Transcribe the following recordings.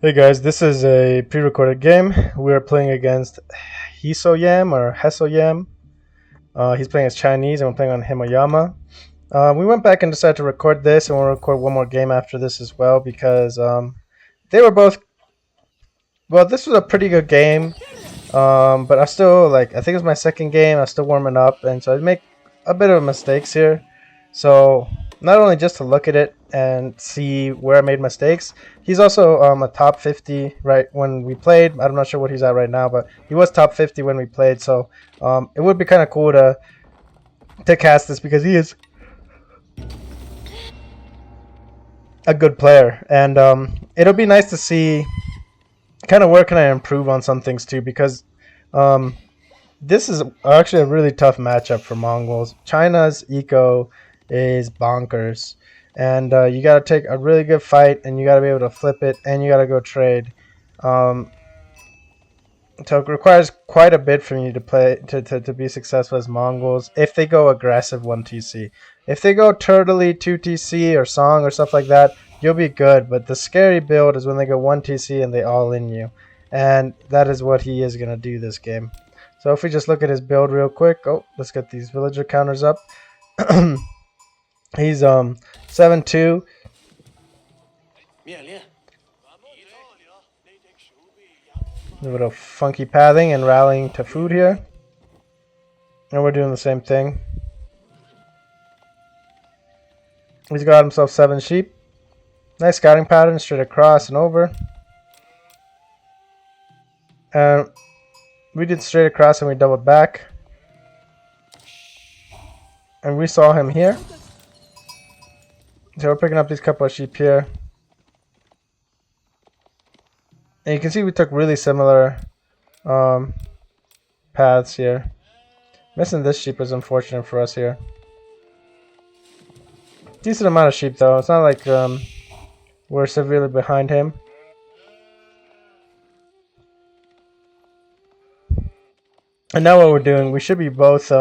Hey guys, this is a pre-recorded game. We are playing against Hisoyam or Hesoyam. He's playing as Chinese, and we're playing on Himoyama. We went back and decided to record this, and we'll record one more game after this as well because they were both. Well, this was a pretty good game, but I still I think it was my second game. I was still warming up, and so I make a bit of mistakes here. So not only just to look at it and see where I made mistakes, he's also a top 50 right when we played. I'm not sure what he's at right now, but he was top 50 when we played. So it would be kind of cool to cast this because he is a good player, and it'll be nice to see kind of where can I improve on some things too because um, this is actually a really tough matchup for Mongols. China's eco is bonkers, and you got to take a really good fight, and you got to be able to flip it, and you got to go trade. Um, so it requires quite a bit from you to play to be successful as Mongols if they go aggressive 1TC. If they go turtley 2TC or song or stuff like that, you'll be good. But the scary build is when they go 1TC and they all in you. And that is what he is going to do this game. So if we just look at his build real quick. Oh, let's get these villager counters up. He's 7-2. A little funky pathing and rallying to food here. And we're doing the same thing. He's got himself 7 sheep. Nice scouting pattern straight across and over. And we did straight across and we doubled back. And we saw him here. So we're picking up these couple of sheep here. And you can see we took really similar paths here. Missing this sheep is unfortunate for us here. Decent amount of sheep though. It's not like we're severely behind him. And now what we're doing, we should be both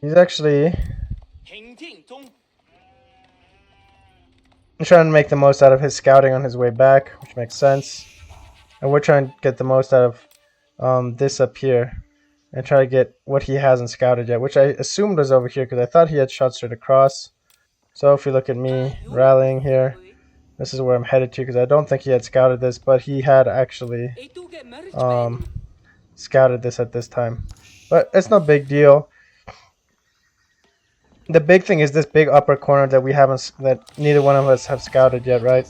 he's actually trying to make the most out of his scouting on his way back, which makes sense. And we're trying to get the most out of this up here and try to get what he hasn't scouted yet, which I assumed was over here because I thought he had shot straight across. So if you look at me rallying here, this is where I'm headed to because I don't think he had scouted this, but he had actually scouted this at this time. But it's no big deal. The big thing is this big upper corner that we haven't, that neither one of us have scouted yet, right?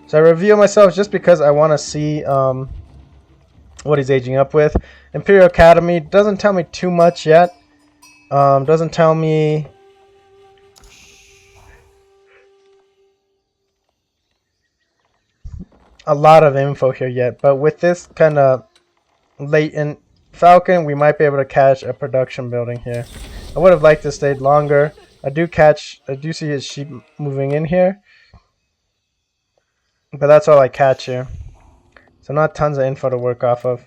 So I reveal myself just because I want to see what he's aging up with. Imperial Academy doesn't tell me too much yet. Doesn't tell me a lot of info here yet, but with this kind of latent Falcon, we might be able to catch a production building here. I would have liked to stay longer. I do see his sheep moving in here, but that's all I catch here. So not tons of info to work off of.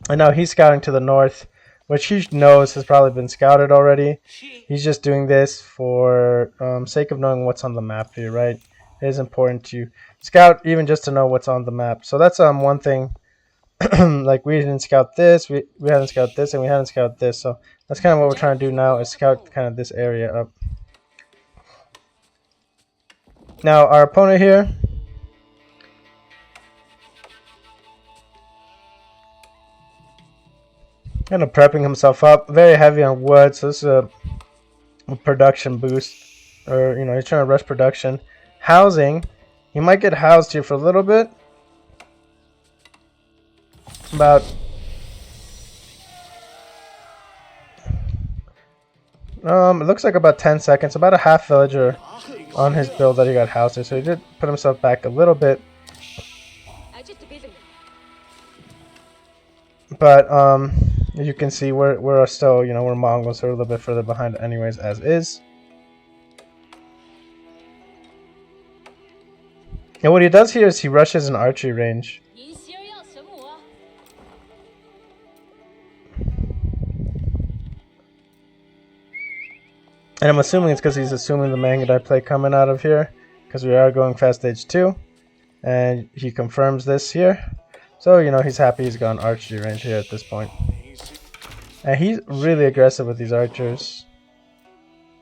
And now he's scouting to the north, which he knows has probably been scouted already. He's just doing this for sake of knowing what's on the map here, right? It is important to scout even just to know what's on the map. So that's one thing. Like we didn't scout this, we hadn't scouted this, and we hadn't scouted this. So that's kind of what we're trying to do now, is scout kind of this area up. Now our opponent here, kind of prepping himself up, very heavy on wood, so this is a production boost, or he's trying to rush production. Housing, he might get housed here for a little bit, about it looks like about 10 seconds, about a half villager on his build that he got housed here, so he did put himself back a little bit. But as you can see, we're still, we're Mongols, so we're a little bit further behind anyways, as is. And what he does here is he rushes an archery range. And I'm assuming it's because he's assuming the Mangudai play coming out of here. because we are going fast stage 2, and he confirms this here. So, you know, he's happy he's got an archery range here at this point. And he's really aggressive with these archers.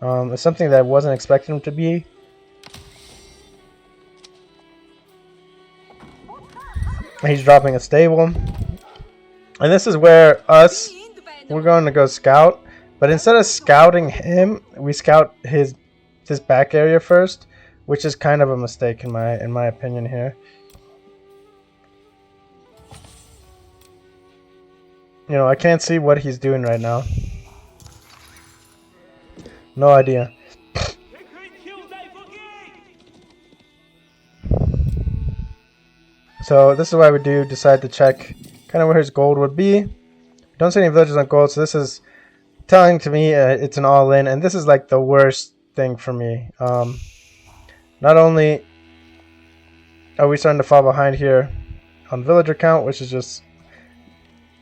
It's something that I wasn't expecting him to be. He's dropping a stable. And this is where we're going to go scout. But instead of scouting him, we scout this back area first, which is kind of a mistake in my opinion here. You know, I can't see what he's doing right now. No idea. So this is why we do decide to check kind of where his gold would be. Don't see any villagers on gold, so this is telling to me it's an all-in, and this is like the worst thing for me. Not only are we starting to fall behind here on villager count, which is just,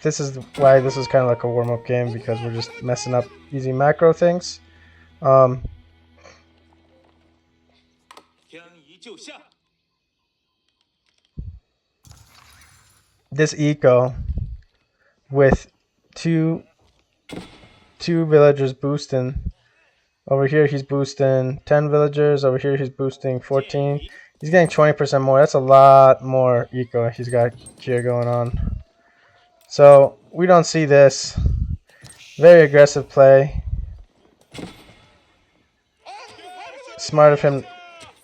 this is why this is kind of like a warm-up game, because we're just messing up easy macro things. This eco with two villagers boosting. Over here he's boosting 10 villagers. Over here he's boosting 14. He's getting 20% more. That's a lot more eco he's got here going on. So we don't see this. Very aggressive play. Smart of him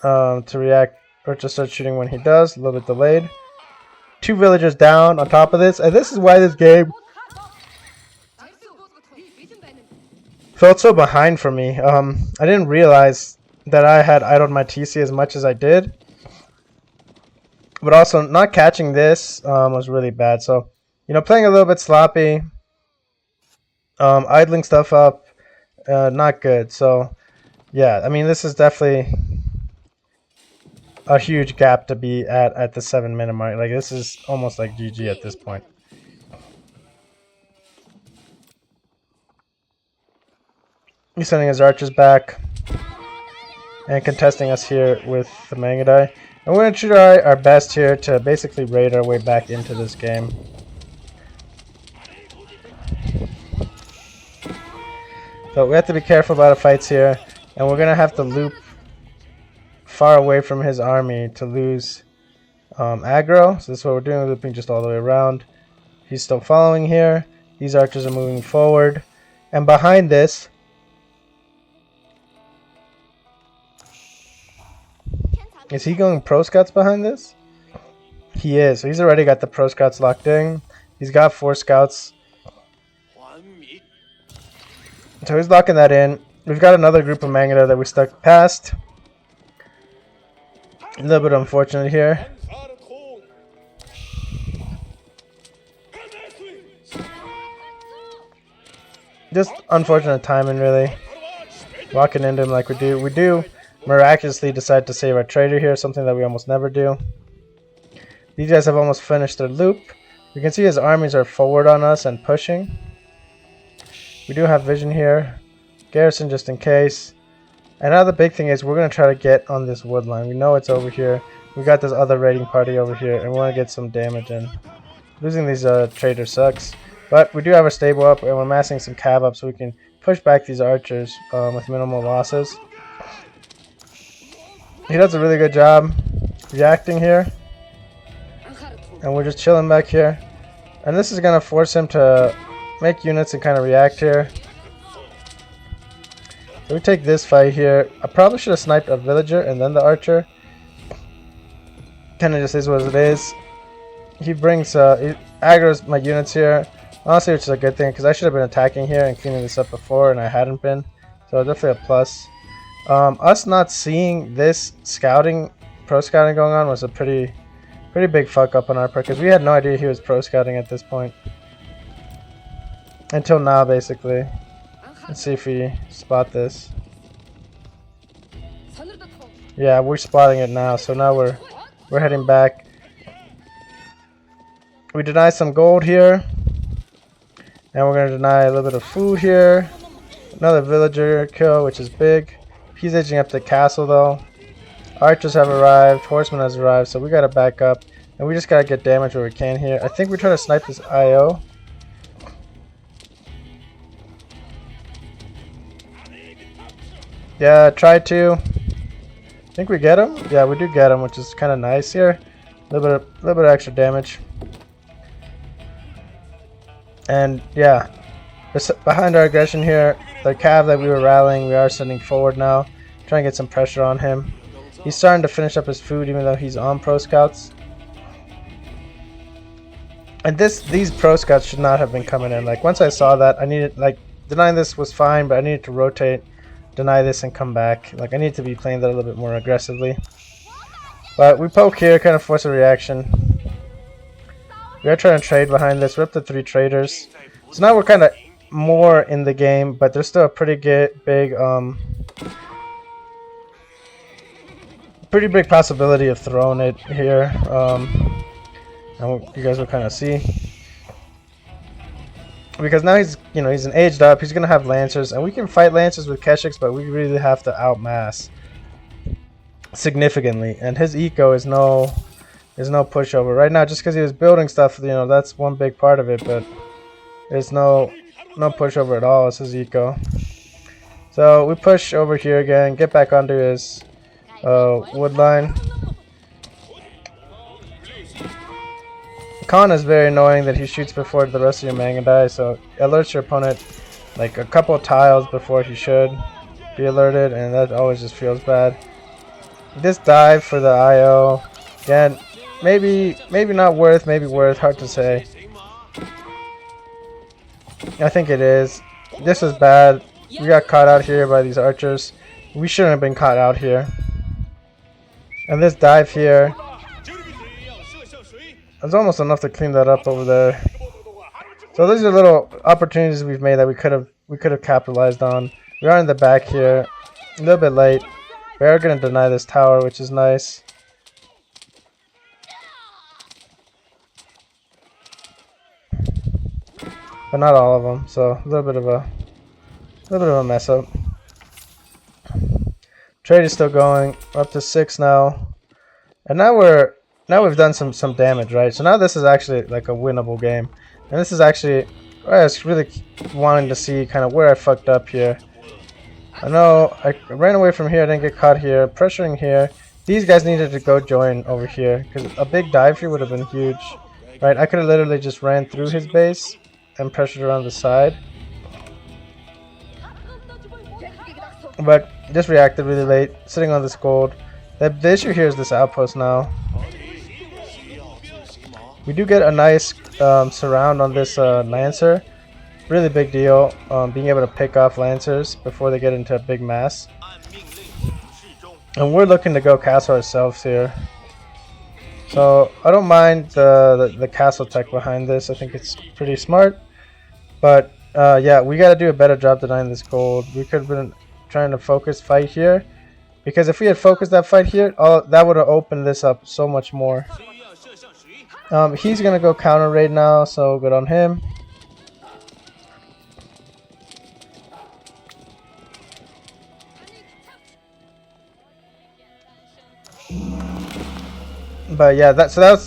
to react or to start shooting when he does. A little bit delayed. 2 villagers down on top of this, and this is why this game felt so behind for me. I didn't realize that I had idled my TC as much as I did, but also not catching this was really bad. So, you know, playing a little bit sloppy, idling stuff up, not good. So, yeah, I mean, this is definitely a huge gap to be at the 7-minute mark. Like, this is almost like GG at this point. He's sending his archers back and contesting us here with the Mangadai. And we're going to try our best here to basically raid our way back into this game. So we have to be careful about the fights here, and we're going to have to loop far away from his army to lose aggro. So this is what we're doing, looping just all the way around. He's still following here. These archers are moving forward. And behind this, is he going pro scouts behind this? He is. So he's already got the pro scouts locked in. He's got 4 scouts. So he's locking that in. We've got another group of Mangada that we stuck past. A little bit unfortunate here. Just unfortunate timing, really. Walking into him like we do. We do miraculously decide to save our trader here, something that we almost never do. These guys have almost finished their loop. You can see his armies are forward on us and pushing. We do have vision here. Garrison just in case. And now the big thing is we're going to try to get on this wood line. We know it's over here. We got this other raiding party over here, and we want to get some damage in. Losing these traders sucks. But we do have our stable up, and we're massing some cav up so we can push back these archers with minimal losses. He does a really good job reacting here. And we're just chilling back here. And this is going to force him to make units and kind of react here. So we take this fight here. I probably should have sniped a villager and then the archer. Kind of just is what it is. He brings, he aggroes my units here. Honestly, which is a good thing because I should have been attacking here and cleaning this up before, and I hadn't been. So definitely a plus. Us not seeing this scouting, pro scouting going on was a pretty big fuck up on our part because we had no idea he was pro scouting at this point. Until now, basically. Let's see if we spot this. Yeah, we're spotting it now. So now we're heading back. We deny some gold here. And we're going to deny a little bit of food here. Another villager kill, which is big. He's edging up the castle though. Archers have arrived. Horseman has arrived. So we gotta back up. And we just gotta get damage where we can here. I think we're trying to snipe this IO. Yeah, try to. Think we get him? Yeah, we do get him, which is kind of nice here. A little bit of extra damage. And yeah, behind our aggression here, the cav that we were rallying, we are sending forward now. Trying to get some pressure on him. He's starting to finish up his food even though he's on pro scouts. And these pro scouts should not have been coming in. Like once I saw that, I needed, like, denying this was fine, but I needed to rotate, deny this, and come back. Like I need to be playing that a little bit more aggressively. But we poke here, kind of force a reaction. We are trying to trade behind this. We're up to 3 traders. So now we're kind of more in the game, but there's still a pretty big possibility of throwing it here. And you guys will kind of see. Because now he's an aged up. He's gonna have lancers, and we can fight lancers with Keshiks, but we really have to outmass significantly. And his eco is no pushover right now, just because he was building stuff. That's one big part of it, but there's no pushover at all. It's his eco. So we push over here again, get back onto his wood line. Khan is very annoying that he shoots before the rest of your manga die, so alerts your opponent like a couple of tiles before he should be alerted, and that always just feels bad. This dive for the IO, again, maybe not worth, maybe worth, hard to say. I think it is. This is bad. We got caught out here by these archers. We shouldn't have been caught out here. And this dive here, it's almost enough to clean that up over there. So these are little opportunities we've made that we could have capitalized on. We are in the back here, a little bit late. We are going to deny this tower, which is nice. But not all of them, so a little bit of a mess up. Trade is still going. We're up to 6 now, and now we've done some damage, right? So now this is actually like a winnable game, and this is actually I was really wanting to see kind of where I fucked up here. I know I ran away from here, I didn't get caught here, pressuring here. These guys needed to go join over here because a big dive here would have been huge, right? I could have literally just ran through his base and pressured around the side, but just reacted really late, sitting on this gold. The issue here is this outpost now. We do get a nice surround on this Lancer. Really big deal, being able to pick off Lancers before they get into a big mass. And we're looking to go castle ourselves here. So I don't mind the castle tech behind this. I think it's pretty smart. But yeah, we got to do a better job denying this gold. We could have been trying to focus fight here, because if we had focused that fight here, that would have opened this up so much more. He's gonna go counter raid now, so good on him. But yeah,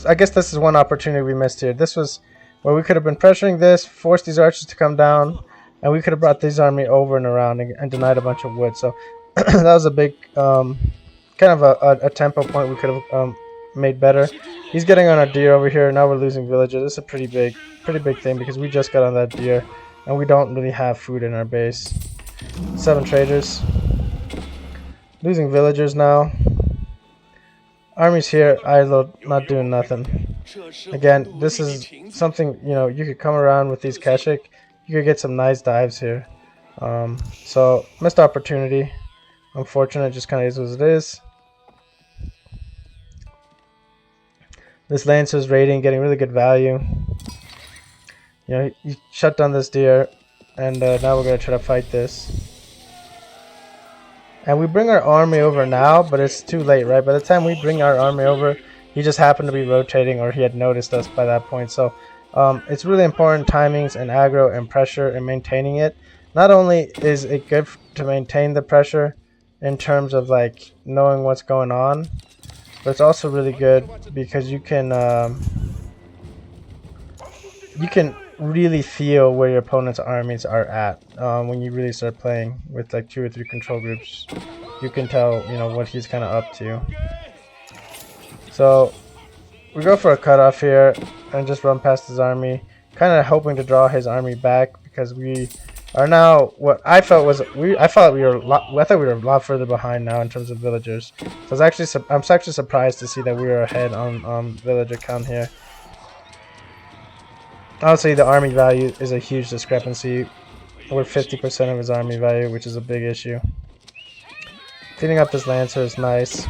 I guess this is one opportunity we missed here. This was where we could have been pressuring this, forced these archers to come down, and we could have brought this army over and around and denied a bunch of wood. So that was a big kind of a tempo point we could have made better. He's getting on a deer over here. Now we're losing villagers. This is a pretty big thing because we just got on that deer and we don't really have food in our base. 7 traders. Losing villagers now. Armies here idle, not doing nothing. Again, this is something, you could come around with these Keshik. You could get some nice dives here. So missed opportunity. Unfortunate, just kind of is what it is. This Lancer's raiding, getting really good value. You shut down this deer, and now we're gonna try to fight this. And we bring our army over now, but it's too late, right? By the time we bring our army over, he just happened to be rotating, or he had noticed us by that point. So it's really important, timings and aggro and pressure and maintaining it. Not only is it good to maintain the pressure, in terms of like knowing what's going on, but it's also really good because you can really feel where your opponent's armies are at when you really start playing with like 2 or 3 control groups. You can tell, you know, what he's kind of up to. So we go for a cutoff here and just run past his army, kind of hoping to draw his army back because we are now what I felt was I thought we were a lot further behind now in terms of villagers. So I'm actually surprised to see that we were ahead on villager count here. Obviously, the army value is a huge discrepancy. We're 50% of his army value, which is a big issue. Cleaning up this lancer is nice.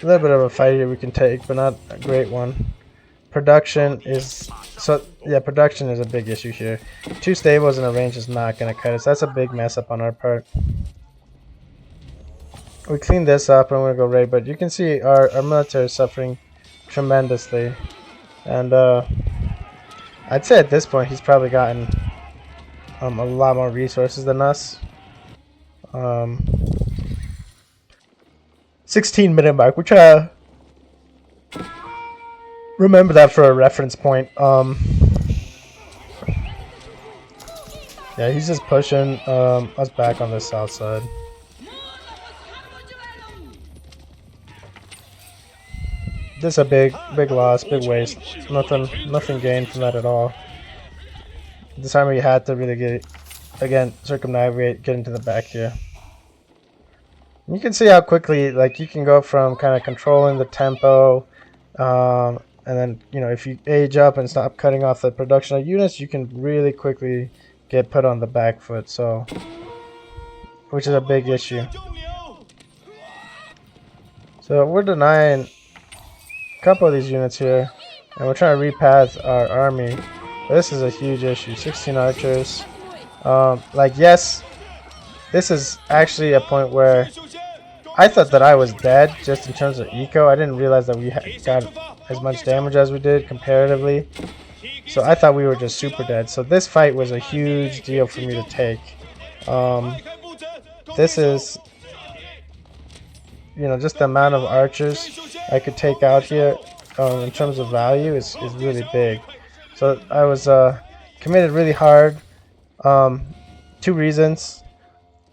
A little bit of a fight here we can take, but not a great one. Production is production is a big issue here. 2 stables in a range is not going to cut us. That's a big mess up on our part. We clean this up and we're going to go raid, but you can see our military is suffering tremendously. And I'd say at this point he's probably gotten a lot more resources than us. 16-minute mark. We're trying to remember that for a reference point. Yeah, he's just pushing us back on the south side. This is a big loss, big waste. Nothing gained from that at all. This time we had to really circumnavigate, get into the back here. You can see how quickly, like, you can go from kind of controlling the tempo, and then, you know, if you age up and stop cutting off the production of units, you can really quickly get put on the back foot, so, which is a big issue. So we're denying a couple of these units here, and we're trying to repath our army. But this is a huge issue. 16 archers. Like, yes, this is actually a point where I thought that I was dead just in terms of eco. I didn't realize that we got as much damage as we did comparatively. So I thought we were just super dead. So this fight was a huge deal for me to take. This is, you know, just the amount of archers I could take out here in terms of value is really big. So I was committed really hard. 2 reasons.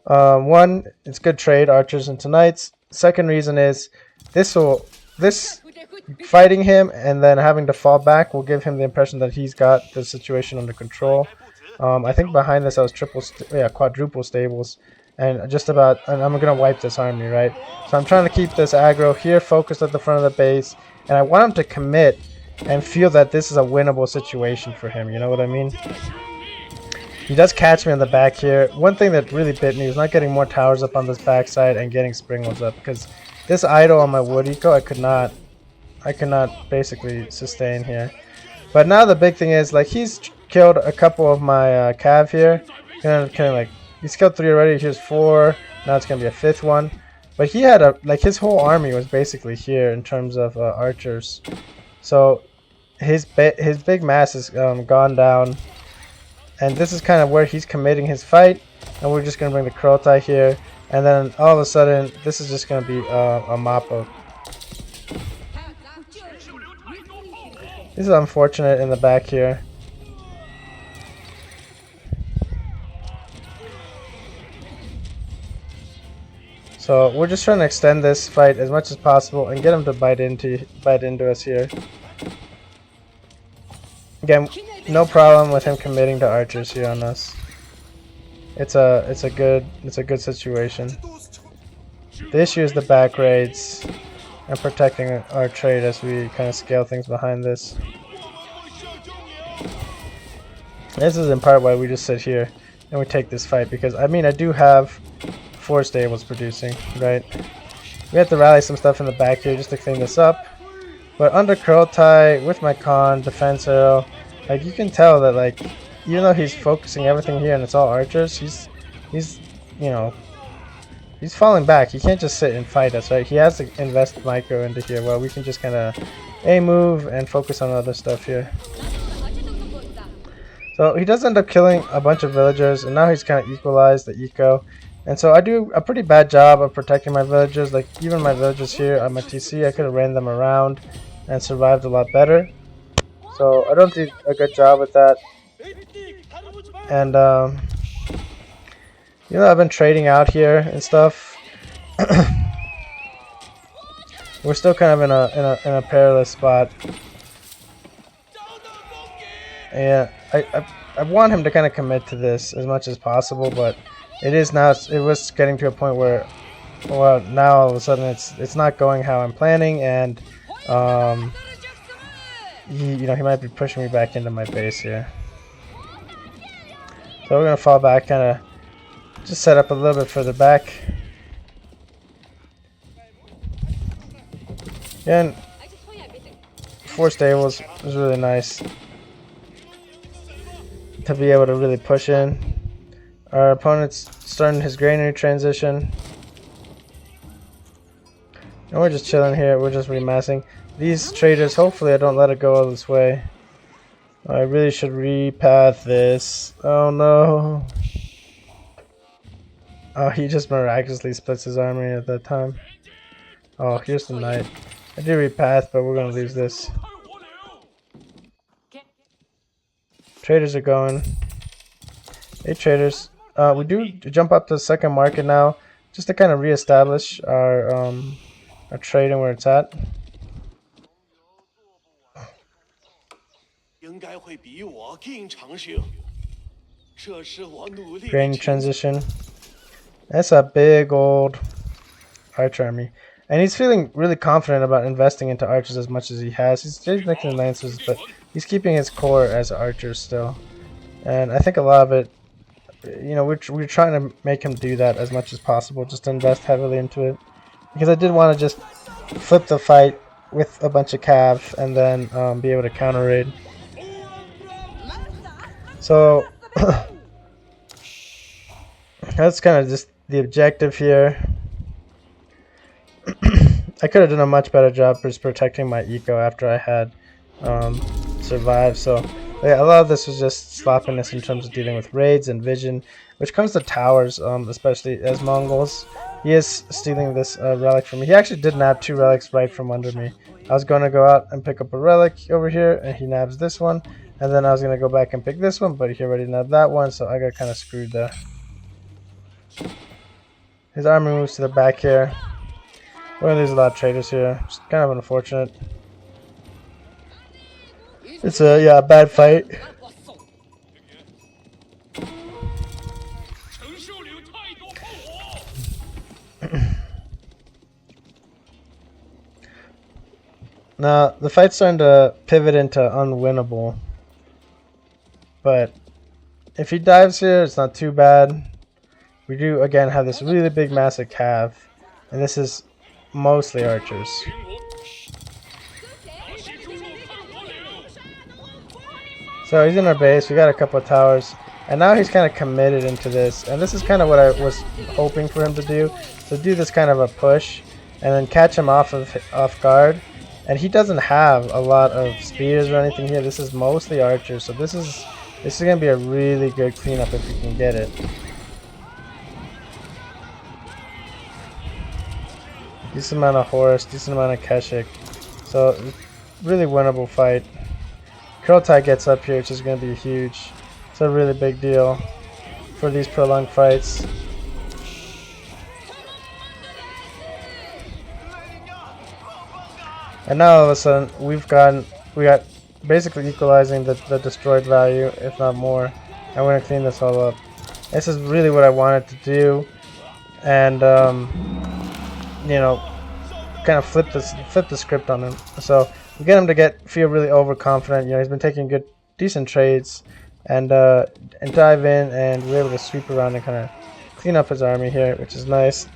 One, it's good trade, archers into knights. Second reason is this fighting him and then having to fall back will give him the impression that he's got the situation under control. I think behind this I was quadruple stables, and I'm gonna wipe this army, right? So I'm trying to keep this aggro here focused at the front of the base, and I want him to commit and feel that this is a winnable situation for him. You know what I mean? He does catch me on the back here. One thing that really bit me was not getting more towers up on this backside and getting springlets up, because this idle on my wood eco I could not basically sustain here. But now the big thing is, like, he's killed a couple of my cav here. He's killed 3 already. Here's 4. Now it's gonna be a 5th one. But he had his whole army was basically here in terms of archers. So his big mass has gone down. And this is kind of where he's committing his fight, and we're just going to bring the Kurultai here, and then all of a sudden this is just going to be a mop-up. This is unfortunate in the back here. So we're just trying to extend this fight as much as possible and get him to bite into us here. Again, no problem with him committing to archers here on us. It's a good situation. The issue is the back raids and protecting our trade as we kind of scale things behind this. This is in part why we just sit here and we take this fight, because I mean I do have 4 stables producing, right? We have to rally some stuff in the back here just to clean this up. But under Kurultai, with my con, defense arrow, like, you can tell that, like, even though he's focusing everything here and it's all archers, he's you know, he's falling back. He can't just sit and fight us, right? He has to invest micro into here while we can just kind of move and focus on other stuff here. So he does end up killing a bunch of villagers, and now he's kind of equalized the eco. And so I do a pretty bad job of protecting my villagers. Like, even my villagers here on my TC, I could have ran them around and survived a lot better. So I don't do a good job with that. And you know, I've been trading out here and stuff. We're still kind of in a perilous spot. Yeah, I want him to kind of commit to this as much as possible, but it was getting to a point where, well, now all of a sudden it's not going how I'm planning, and he might be pushing me back into my base here. So we're gonna fall back, kind of just set up a little bit further back. Yeah, and 4 stables was really nice to be able to really push in. Our opponent's starting his granary transition. And we're just chilling here, we're just remassing. These traders, hopefully I don't let it go all this way. I really should repath this. Oh no. Oh, he just miraculously splits his army at that time. Oh, here's the knight. I did repath, but we're gonna lose this. Traders are going. Hey traders. We do jump up to the second market now, just to kind of reestablish our trade and where it's at. Grain transition. That's a big old archer army. And he's feeling really confident about investing into archers as much as he has. He's making lancers, but he's keeping his core as archers still. And I think a lot of it, you know, we're trying to make him do that as much as possible, just to invest heavily into it. Because I did want to just flip the fight with a bunch of cav and then be able to counter raid. So that's kind of just the objective here. I could have done a much better job just protecting my eco after I had survived. So yeah, a lot of this was just sloppiness in terms of dealing with raids and vision, which comes to towers, especially as Mongols. He is stealing this relic from me. He actually did nab 2 relics right from under me. I was going to go out and pick up a relic over here, and he nabs this one. And then I was going to go back and pick this one, but he already nabbed that one, so I got kind of screwed there. His army moves to the back here. We're going to lose a lot of traders here. It's kind of unfortunate. It's a bad fight. Now, the fight's starting to pivot into unwinnable. But if he dives here, it's not too bad. We do, again, have this really big, massive cav. And this is mostly archers. So he's in our base. We got a couple of towers. And now he's kind of committed into this. And this is kind of what I was hoping for him to do. So do this kind of a push. And then catch him off guard. And he doesn't have a lot of spears or anything here. This is mostly archers. So this is going to be a really good cleanup if we can get it. Decent amount of Horus, decent amount of Keshik. So, really winnable fight. Kurultai gets up here, which is going to be huge. It's a really big deal for these prolonged fights. And now all of a sudden, we got basically equalizing the destroyed value, if not more. I'm going to clean this all up. This is really what I wanted to do. And, you know, kind of flip the script on him. So we get him to feel really overconfident. You know, he's been taking decent trades, and dive in, and we're able to sweep around and kind of clean up his army here, which is nice.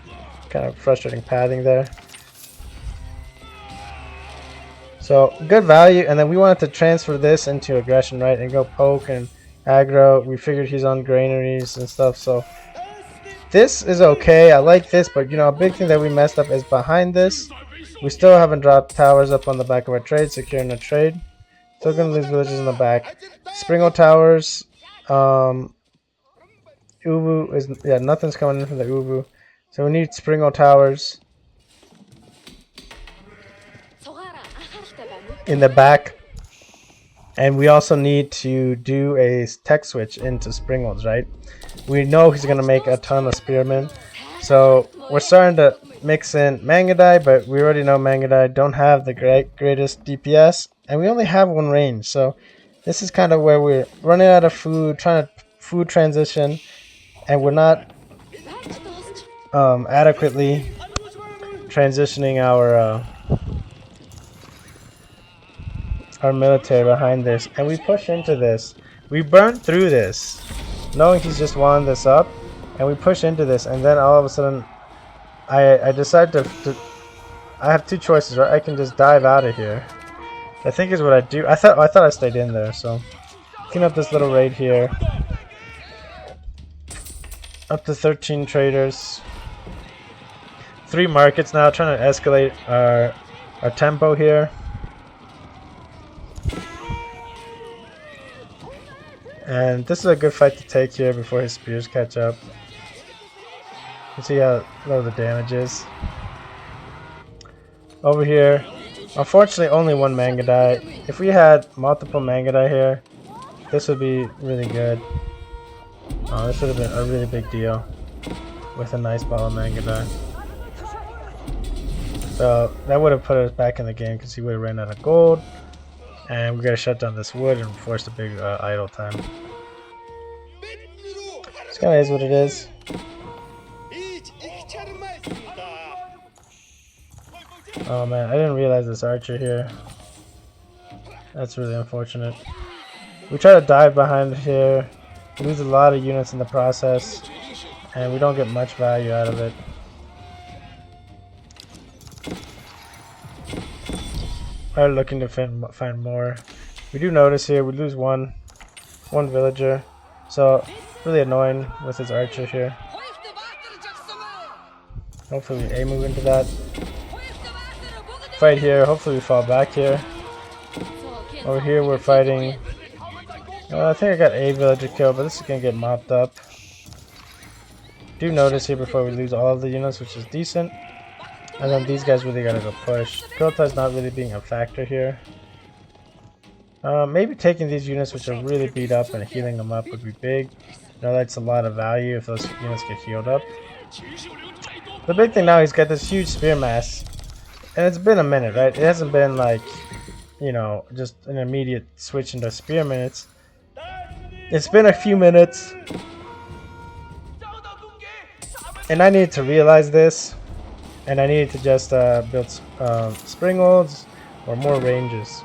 Kind of frustrating pathing there. So good value, and then we wanted to transfer this into aggression, right, and go poke and aggro. We figured he's on granaries and stuff, so this is okay. I like this, but you know, a big thing that we messed up is behind this. We still haven't dropped towers up on the back of our trade, securing a trade. Still gonna lose villages in the back. Springle Towers. Ubu is, yeah, nothing's coming in from the Ubu. So we need Springle Towers in the back. And we also need to do a tech switch into Springles, right? We know he's going to make a ton of Spearmen. So we're starting to mix in Mangadai, but we already know Mangadai don't have the greatest DPS. And we only have one range. So this is kind of where we're running out of food, trying to food transition. And we're not adequately transitioning our military behind this, and we push into this. We burn through this, knowing he's just winding this up, and we push into this, and then all of a sudden, I decide to I have two choices, right? I can just dive out of here. I think is what I do. I thought I stayed in there, so clean up this little raid here. Up to 13 traders. 3 markets now, trying to escalate our tempo here. And this is a good fight to take here before his spears catch up. You can see how low the damage is. Over here, unfortunately only one Mangadai. If we had multiple Mangadai here, this would be really good. Oh, this would have been a really big deal with a nice ball of Mangadai. So that would have put us back in the game because he would have ran out of gold. And we gotta shut down this wood and force a big idle time. This kinda is what it is. Oh man, I didn't realize this archer here. That's really unfortunate. We try to dive behind here, lose a lot of units in the process, and we don't get much value out of it. Are looking to find more. We do notice here we lose one villager, so really annoying with his archer here. Hopefully we move into that fight here. Hopefully we fall back here. Over here we're fighting. I think I got a villager kill, but this is gonna get mopped up. Do notice here before we lose all of the units, which is decent. And then these guys really gotta go push. Kurotai's not really being a factor here. Maybe taking these units which are really beat up and healing them up would be big. You know, that's a lot of value if those units get healed up. The big thing now, he's got this huge spear mass. And it's been a minute, right? It hasn't been like, you know, just an immediate switch into spear minutes. It's been a few minutes. And I needed to realize this. And I needed to just build springolds or more ranges.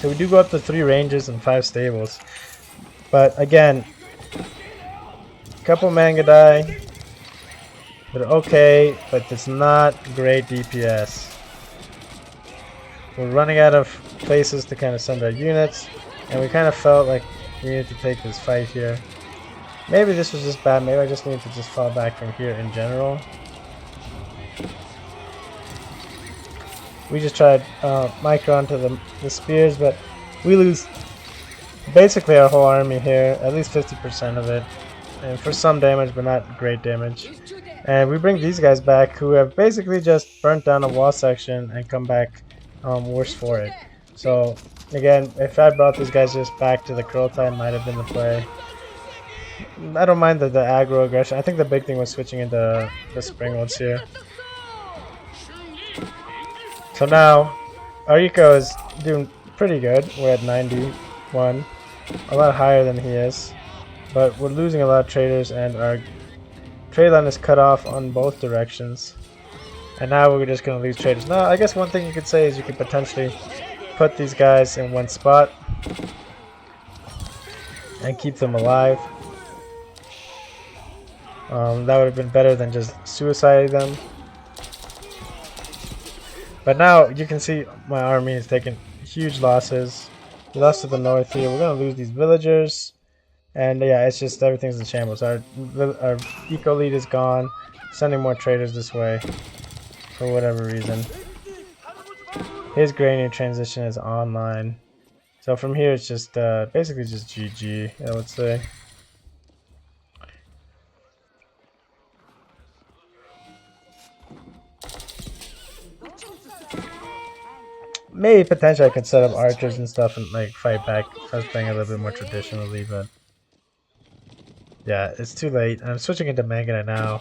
So we do go up to 3 ranges and 5 stables. But again, a couple Mangadai. They're okay, but it's not great DPS. We're running out of places to kind of send our units. And we kind of felt like we needed to take this fight here. Maybe this was just bad. Maybe I just needed to just fall back from here in general. We just tried micro onto the spears, but we lose basically our whole army here, at least 50% of it. And for some damage, but not great damage. And we bring these guys back who have basically just burnt down a wall section and come back worse for it. So again, if I brought these guys just back to the Kurotai, might have been the play. I don't mind the aggro aggression. I think the big thing was switching into the Springolds here. So now, our eco is doing pretty good. We're at 91, a lot higher than he is. But we're losing a lot of traders, and our trade line is cut off on both directions. And now we're just going to lose traders. Now, I guess one thing you could say is you could potentially put these guys in one spot and keep them alive. That would have been better than just suiciding them. But now you can see my army is taking huge losses. We lost to the north here. We're going to lose these villagers. And yeah, it's just everything's in shambles. Our eco lead is gone. Sending more traders this way for whatever reason. His granary transition is online. So from here, it's just basically just GG, I would say. Maybe potentially I could set up archers and stuff and like fight back if I was playing a little bit more traditionally, but yeah, it's too late. I'm switching into Manga now,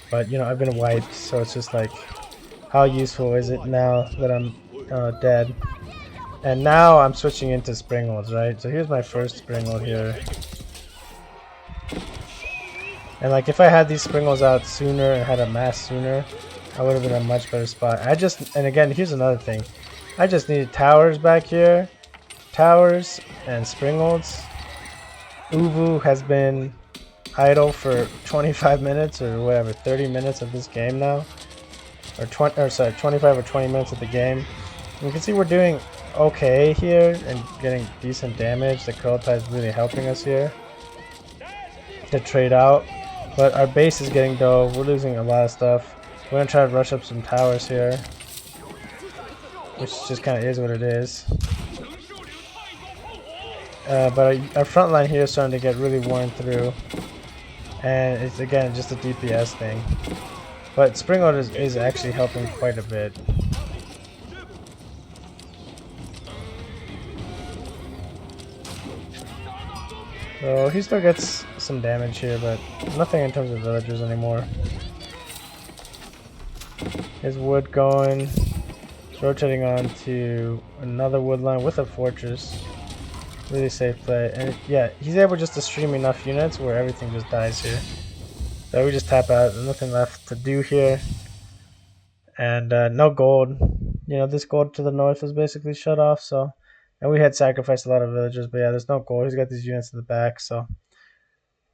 but you know I've been wiped, so it's just like, how useful is it now that I'm dead? And now I'm switching into Springolds, right? So here's my first Springald here. And like if I had these Springolds out sooner and had a mass sooner, I would have been in a much better spot. And again, here's another thing. I just needed towers back here. Towers and Springolds. Uvu has been idle for 25 minutes or whatever, 30 minutes of this game now. Or 25 or 20 minutes of the game. And you can see we're doing okay here and getting decent damage. The Kurultai is really helping us here to trade out. But our base is getting dove. We're losing a lot of stuff. We're gonna try to rush up some towers here, which just kind of is what it is. But our front line here is starting to get really worn through, and it's again just a DPS thing. But Springald is actually helping quite a bit. So he still gets some damage here, but nothing in terms of villagers anymore. His wood going, rotating on to another wood line with a fortress. Really safe play, and yeah, he's able just to stream enough units where everything just dies here. So we just tap out. There's nothing left to do here, and no gold. You know, this gold to the north is basically shut off. So, and we had sacrificed a lot of villagers, but yeah, there's no gold. He's got these units in the back. So,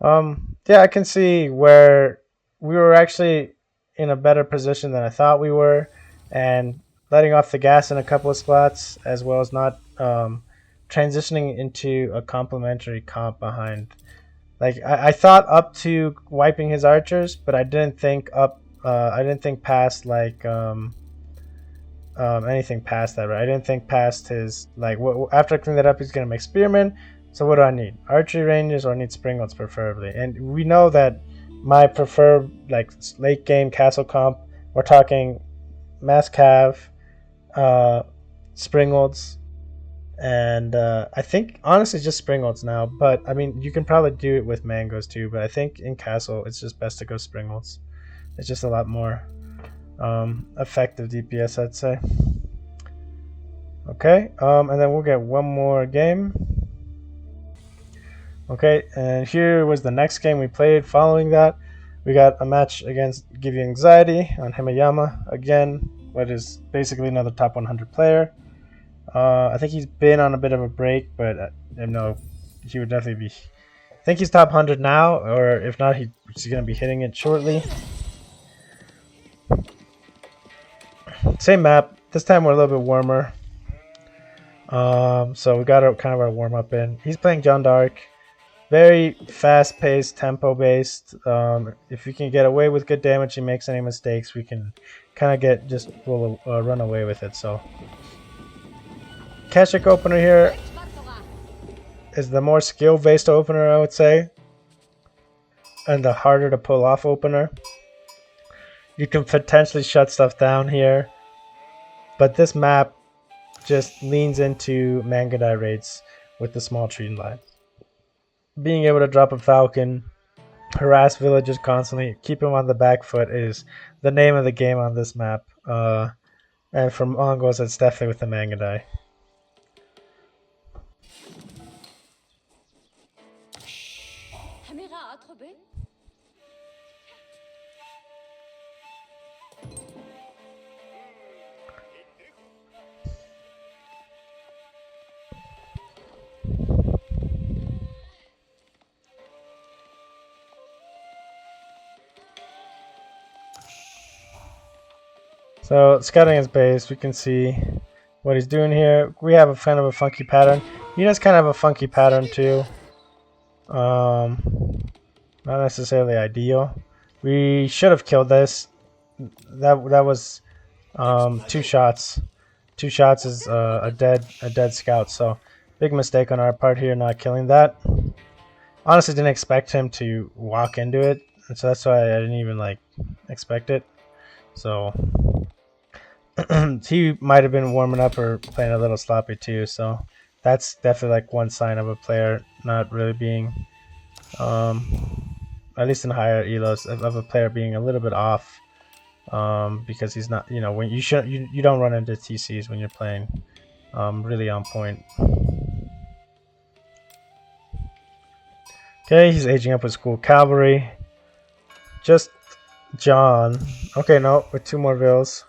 yeah, I can see where we were actually in a better position than I thought we were, and letting off the gas in a couple of spots, as well as not transitioning into a complementary comp behind. Like I thought up to wiping his archers, but I didn't think up. I didn't think past like anything past that. Right? I didn't think past his like. After I clean that up, he's gonna make spearmen. So what do I need? Archery ranges, or I need Springolds preferably. And we know that my preferred like late game castle comp. We're talking mass cav, Springolds. And I think honestly just Springolds now, but I mean you can probably do it with mangoes too, but I think in castle it's just best to go Springolds. It's just a lot more effective DPS, I'd say. Okay, and then we'll get one more game. Okay, and here was the next game we played. Following that, we got a match against Give You Anxiety on Himayama. Again, what is basically another top 100 player. I think he's been on a bit of a break, but I know he would definitely be. I think he's top 100 now, or if not, he's going to be hitting it shortly. Same map. This time we're a little bit warmer. So we got kind of our warm up in. He's playing John Dark. Very fast-paced, tempo-based. If you can get away with good damage, he makes any mistakes, we can kind of run away with it. So. Keshik opener here is the more skill-based opener, I would say, and the harder to pull off opener. You can potentially shut stuff down here, but this map just leans into Mangadai raids with the small tree line. Being able to drop a falcon, harass villagers constantly, keep them on the back foot is the name of the game on this map. And for Mongols, it's definitely with the Mangadai. So scouting his base, we can see what he's doing here. We have a kind of a funky pattern. He does kind of have a funky pattern too. Not necessarily ideal. We should have killed this. That was 2 shots. 2 shots is a dead scout. So Big mistake on our part here, not killing that. Honestly, didn't expect him to walk into it, and so that's why I didn't even like expect it. So he might have been warming up or playing a little sloppy too. So that's definitely like one sign of a player not really being, at least in higher elos, of a player being a little bit off. Because he's not, when you don't run into TCs when you're playing really on point. Okay, he's aging up with school cavalry. Just John. Okay, no, with 2 more vills.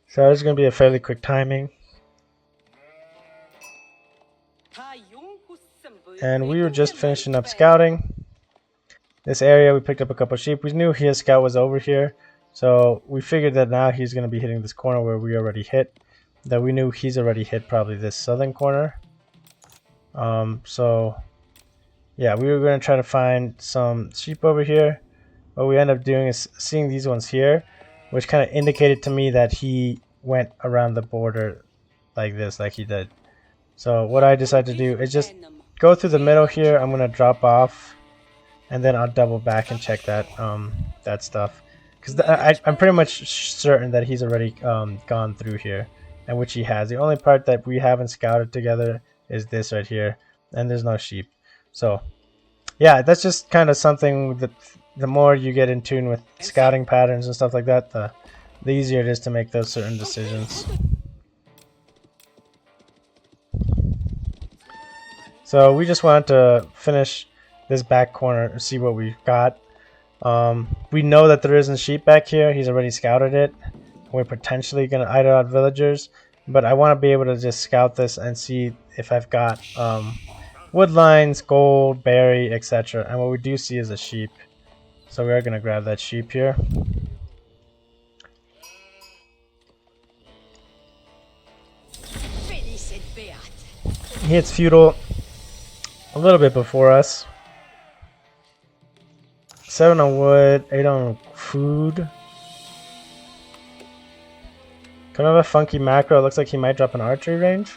So there's going to be a fairly quick timing. And we were just finishing up scouting. This area, we picked up a couple sheep. We knew his scout was over here. So we figured that now he's going to be hitting this corner where we already hit. That we knew he's already hit probably this southern corner. So yeah, we were going to try to find some sheep over here. What we end up doing is seeing these ones here, which kind of indicated to me that he went around the border like this, like he did. So what I decided to do is just go through the middle here. I'm going to drop off, and then I'll double back and check that that stuff. Because I'm pretty much certain that he's already gone through here, and which he has. The only part that we haven't scouted together is this right here, and there's no sheep. So yeah, that's just kind of something that the more you get in tune with scouting patterns and stuff like that, the easier it is to make those certain decisions. So we just wanted to finish this back corner and see what we got. We know that there isn't sheep back here. He's already scouted it. We're potentially going to idle out villagers, but I want to be able to just scout this and see if I've got wood lines, gold, berry, etc. And what we do see is a sheep. So we are going to grab that sheep here. He hits feudal a little bit before us. 7 on wood, 8 on food. Kind of a funky macro. It looks like he might drop an archery range.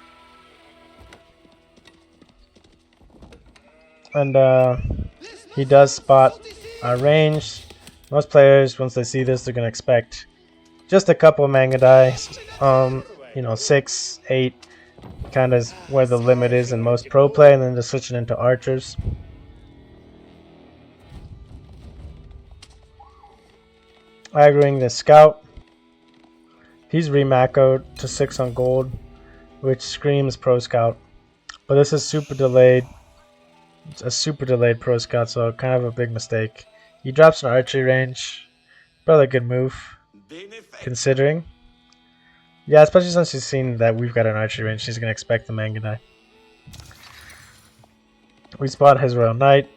And he does spot our range. Most players, once they see this, they're going to expect just a couple of manga dice. 6, 8, kind of where the limit is in most pro play, and then just switching into archers. Aggroing the scout. He's remacoed to 6 on gold, which screams pro scout. But this is super delayed. It's a super delayed pro scout, so kind of a big mistake. He drops an archery range. Probably a good move, considering. Yeah, especially since she's seen that we've got an archery range, she's going to expect the manga die. We spot his Royal Knight.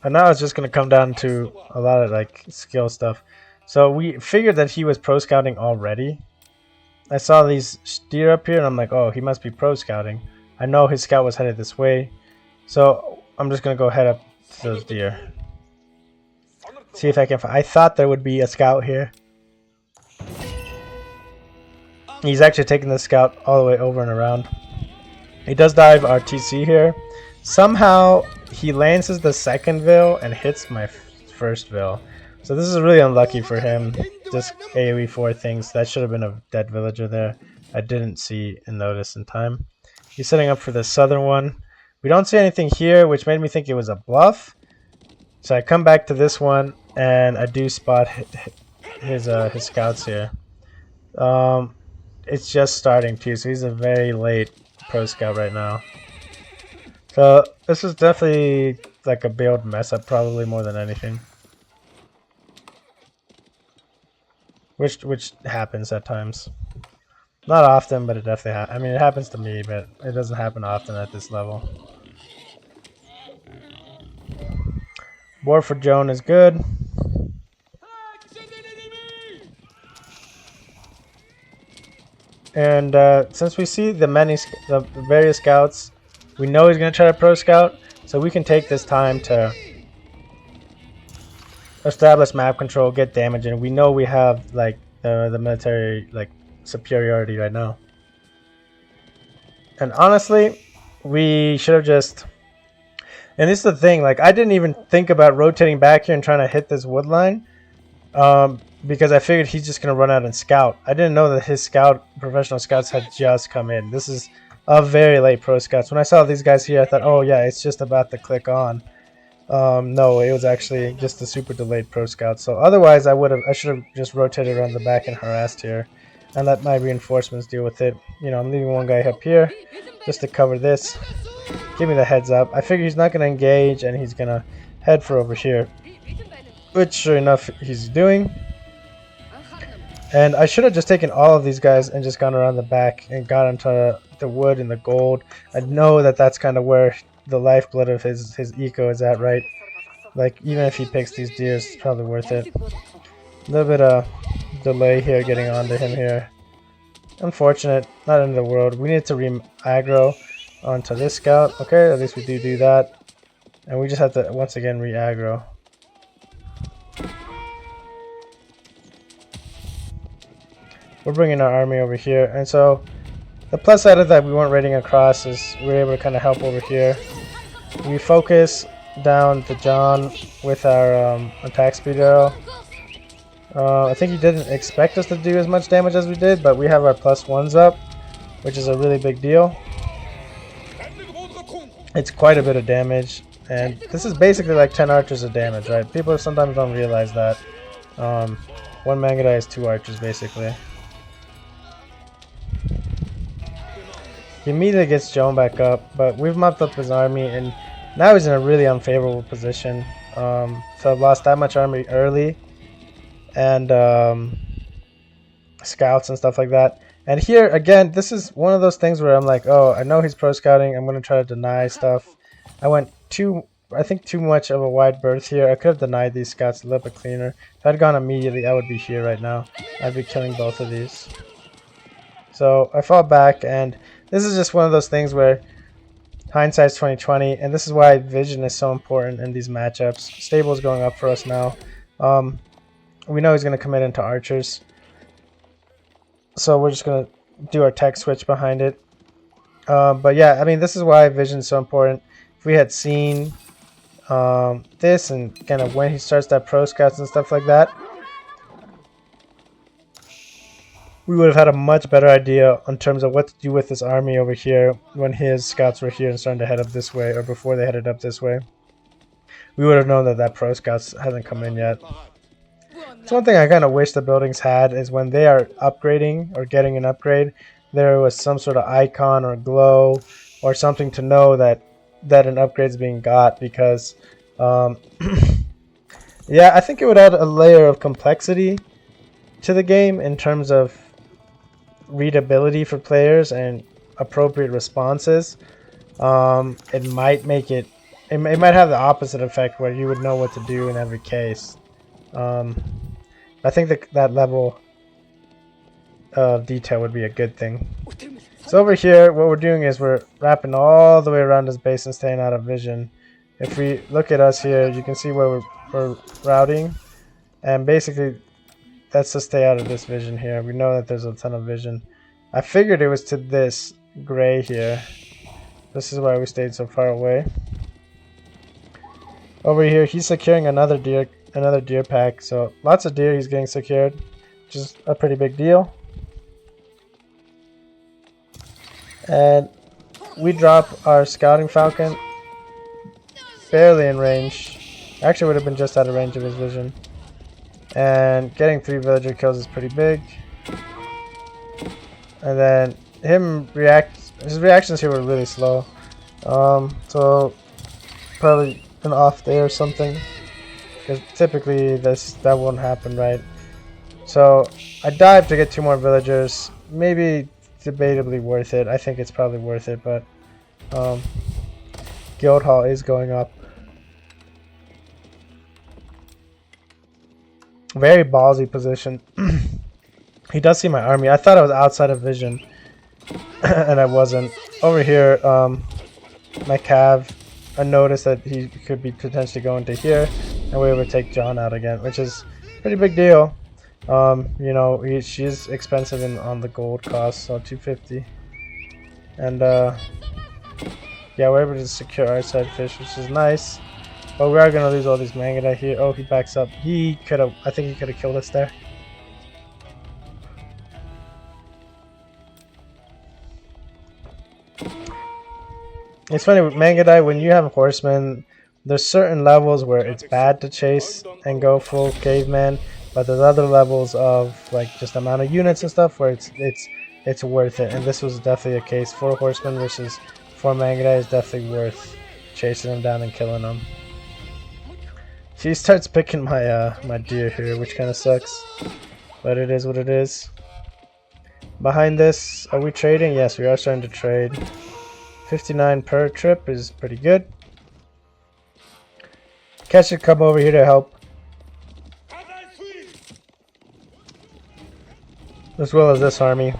And now it's just going to come down to a lot of like skill stuff. So we figured that he was pro scouting already. I saw these deer up here and I'm like, oh, he must be pro scouting. I know his scout was headed this way. So I'm just going to go head up to those deer. See if I can find. I thought there would be a scout here. He's actually taking the scout all the way over and around. He does dive our TC here. Somehow he lances the second vill and hits my first vill. So this is really unlucky for him. Just AoE 4 things. That should have been a dead villager there. I didn't see and notice in time. He's setting up for the southern one. We don't see anything here, which made me think it was a bluff. So I come back to this one and I do spot his scouts here. It's just starting too, so he's a very late pro scout right now. So this is definitely like a build mess up, probably more than anything. Which happens at times. Not often, but it definitely happens. I mean, it happens to me, but it doesn't happen often at this level. War for Joan is good. And since we see the various scouts, we know he's going to try to pro scout, so we can take this time to establish map control, get damage, and we know we have like the military like superiority right now. And honestly, we should have just... And this is the thing, like, I didn't even think about rotating back here and trying to hit this wood line. Because I figured he's just going to run out and scout. I didn't know that his professional scouts had just come in. This is a very late pro scouts. When I saw these guys here, I thought, oh yeah, it's just about to click on. No, it was actually just a super delayed pro scout. So otherwise, I should have just rotated around the back and harassed here, and let my reinforcements deal with it. You know, I'm leaving one guy up here just to cover this. Give me the heads up. I figure he's not going to engage, and he's going to head for over here, which sure enough he's doing. And I should have just taken all of these guys and just gone around the back and got into the wood and the gold. I know that that's kind of where the lifeblood of his eco is at, right? Like, even if he picks these deers, it's probably worth it. A little bit of delay here getting onto him here. Unfortunate, not in the world. We need to re-aggro onto this scout. Okay, at least we do that. And we just have to, once again, re-aggro. We're bringing our army over here, and so the plus side of that we weren't raiding across is we were able to kind of help over here. We focus down the John with our attack speed arrow. I think he didn't expect us to do as much damage as we did, but we have our +1s up, which is a really big deal. It's quite a bit of damage, and this is basically like 10 archers of damage, right? People sometimes don't realize that. One Mangadai is 2 archers basically. He immediately gets Joan back up, but we've mopped up his army, and now he's in a really unfavorable position. So I've lost that much army early, and scouts and stuff like that. And here, again, this is one of those things where I'm like, oh, I know he's pro scouting. I'm going to try to deny stuff. I went I think too much of a wide berth here. I could have denied these scouts a little bit cleaner. If I'd gone immediately, I would be here right now. I'd be killing both of these. So I fall back, and this is just one of those things where hindsight's 2020, and this is why vision is so important in these matchups. Stable's going up for us now. We know he's going to commit into archers, so we're just going to do our tech switch behind it. But yeah, I mean, this is why vision is so important. If we had seen this and kind of when he starts that pro scouts and stuff like that, we would have had a much better idea in terms of what to do with this army over here when his scouts were here and starting to head up this way, or before they headed up this way. We would have known that that pro scouts hasn't come in yet. So one thing I kind of wish the buildings had is when they are upgrading or getting an upgrade, there was some sort of icon or glow or something to know that an upgrade is being got, because yeah, I think it would add a layer of complexity to the game in terms of readability for players and appropriate responses. It might make it might have the opposite effect where you would know what to do in every case. I think that level of detail would be a good thing. So over here, what we're doing is we're wrapping all the way around his base and staying out of vision. If we look at us here, you can see where we're routing, and basically that's to stay out of this vision here. We know that there's a ton of vision. I figured it was to this gray here. This is why we stayed so far away. Over here, he's securing another deer pack. So lots of deer he's getting secured, which is a pretty big deal. And we drop our scouting falcon barely in range. Actually, would have been just out of range of his vision. And getting 3 villager kills is pretty big. And then his reactions here were really slow. So probably an off day or something, because typically that won't happen, right? So I dive to get 2 more villagers. Maybe debatably worth it. I think it's probably worth it, but guild hall is going up. Very ballsy position. He does see my army. I thought I was outside of vision, and I wasn't. Over here, my cav, I noticed that he could be potentially going to here, and we were able to take John out again, which is a pretty big deal. You know, she's expensive on the gold cost, so 250. And yeah, we're able to secure our side fish, which is nice. But we are gonna lose all these Mangudai here. Oh, he backs up. He could have. I think he could have killed us there. It's funny with Mangudai, when you have horsemen, there's certain levels where it's bad to chase and go full caveman, but there's other levels of like just amount of units and stuff where it's worth it. And this was definitely a case. 4 horsemen versus 4 Mangudai is definitely worth chasing them down and killing them. He starts picking my my deer here, which kind of sucks, but it is what it is. Behind this, are we trading? Yes, we are starting to trade. 59 per trip is pretty good. Cat should come over here to help, as well as this army.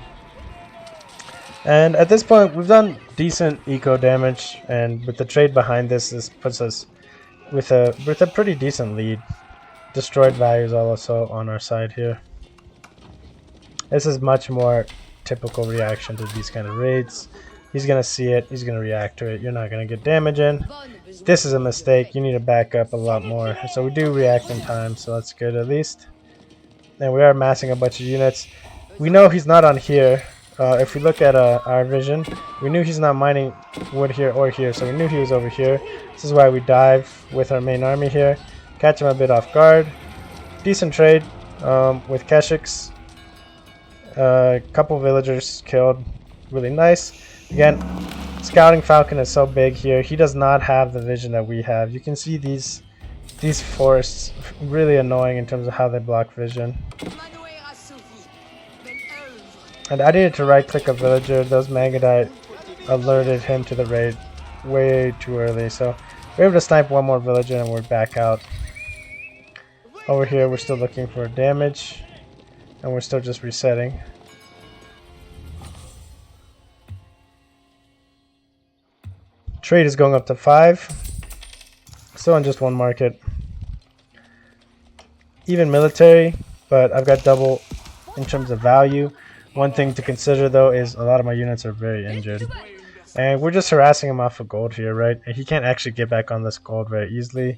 And at this point, we've done decent eco damage, and with the trade behind this, this puts us with a pretty decent lead. Destroyed values also on our side here. This is much more typical reaction to these kind of raids. He's gonna see it, he's gonna react to it. You're not gonna get damage in. This is a mistake, you need to back up a lot more. So we do react in time, so that's good at least. And we are massing a bunch of units. We know he's not on here. If we look at our vision, we knew he's not mining wood here or here, so we knew he was over here. This is why we dive with our main army here. Catch him a bit off guard. Decent trade with Keshiks. A couple villagers killed. Really nice. Again, Scouting Falcon is so big here. He does not have the vision that we have. You can see these forests really annoying in terms of how they block vision. And I needed to right click a villager. Those Mangudai alerted him to the raid way too early. So we're able to snipe one more villager and we're back out. Over here we're still looking for damage. And we're still just resetting. Trade is going up to 5. Still on just one market. Even military, but I've got double in terms of value. One thing to consider though is a lot of my units are very injured. And we're just harassing him off of gold here, right? And he can't actually get back on this gold very easily.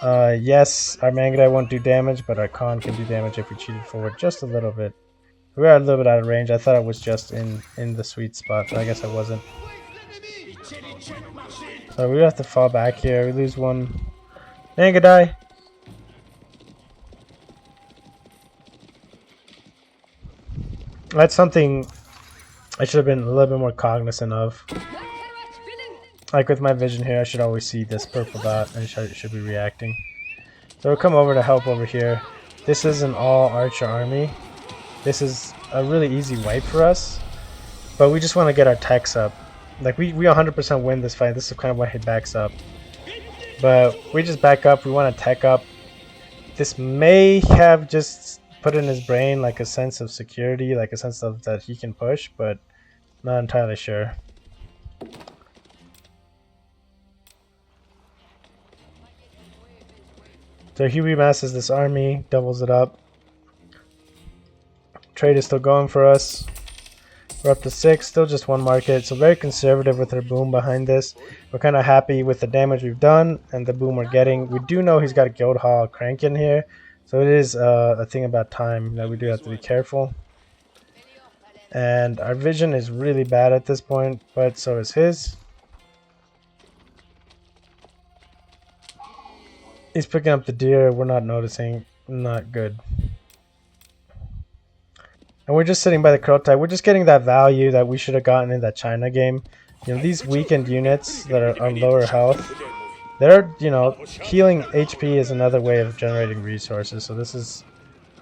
Yes, our Mangudai won't do damage, but our Khan can do damage if we cheated forward just a little bit. We are a little bit out of range. I thought I was just in the sweet spot, but I guess I wasn't. So we have to fall back here. We lose one Mangudai. That's something I should have been a little bit more cognizant of. Like with my vision here, I should always see this purple dot and should be reacting. So we'll come over to help over here. This is an all archer army. This is a really easy wipe for us, but we just want to get our techs up. Like we 100% win this fight. This is kind of why he backs up. But we just back up. We want to tech up. This may have just put in his brain like a sense of security, like a sense of that he can push, but not entirely sure. So he remasses this army, doubles it up. Trade is still going for us. We're up to 6, still just one market, so very conservative with our boom behind this. We're kind of happy with the damage we've done and the boom we're getting. We do know he's got a Guildhall crank in here, so it is a thing about time that we do have to be careful. And our vision is really bad at this point, but so is his. He's picking up the deer, we're not noticing, not good. And we're just sitting by the crow type. We're just getting that value that we should have gotten in that China game. You know, these weakened units that are on lower health, they're, you know, healing HP is another way of generating resources. So this is